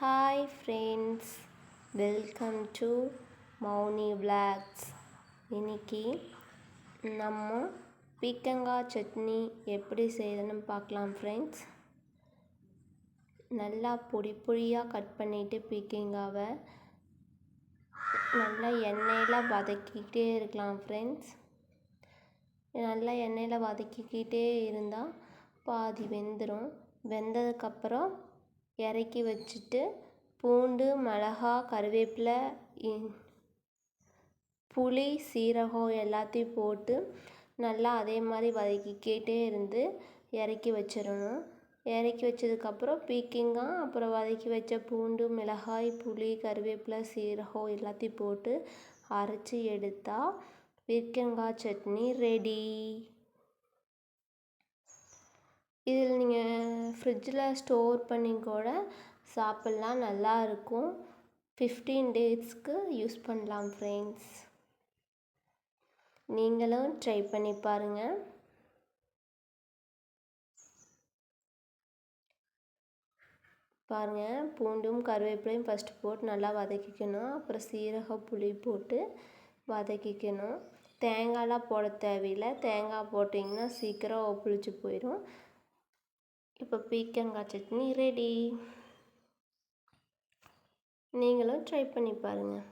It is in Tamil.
Hi friends, welcome to Mouni vlogs. இன்னைக்கு நம்ம பீக்கங்காய் சட்னி எப்படி செய்யணும்னு பார்க்கலாம் ஃப்ரெண்ட்ஸ். நல்லா பொடியாக கட் பண்ணிவிட்டு பீக்கங்காவை நல்லா எண்ணெயில் வதக்கிக்கிட்டே இருக்கலாம் ஃப்ரெண்ட்ஸ். நல்லா எண்ணெயில் வதக்கிக்கிட்டே இருந்தால் பாதி வெந்துடும். வெந்ததுக்கப்புறம் இறக்கி வச்சுட்டு பூண்டு, மிளகாய், கருவேப்பிலை, புளி, சீரகம் எல்லாத்தையும் போட்டு நல்லா அதே மாதிரி வதக்கிக்கிட்டே இருந்து இறக்கி வச்சிடணும். இறக்கி வச்சதுக்கப்புறம் பீக்கங்காய், அப்புறம் வதக்கி வச்ச பூண்டு, மிளகாய், புளி, கருவேப்பிலை, சீரகம் எல்லாத்தையும் போட்டு அரைச்சி எடுத்தால் பீக்கங்காய் சட்னி ரெடி. இதில் நீங்கள் ஃப்ரிட்ஜில் ஸ்டோர் பண்ணி கூட சாப்பிட்லாம், நல்லா இருக்கும். 15 டேஸ்க்கு யூஸ் பண்ணலாம் ஃப்ரெண்ட்ஸ். நீங்களும் ட்ரை பண்ணி பாருங்கள். பாருங்கள், பூண்டும் கருவேப்பிலையும் ஃபஸ்ட்டு போட்டு நல்லா வதக்கிக்கணும். அப்புறம் சீரகம், புளி போட்டு வதக்கிக்கணும். தேங்காயெலாம் போட தேவையில்லை. தேங்காய் போட்டிங்கன்னா சீக்கிரம் புளிச்சு போயிடும். இப்போ பீக்கங்காய் சட்னி ரெடி. நீங்களும் ட்ரை பண்ணி பாருங்கள்.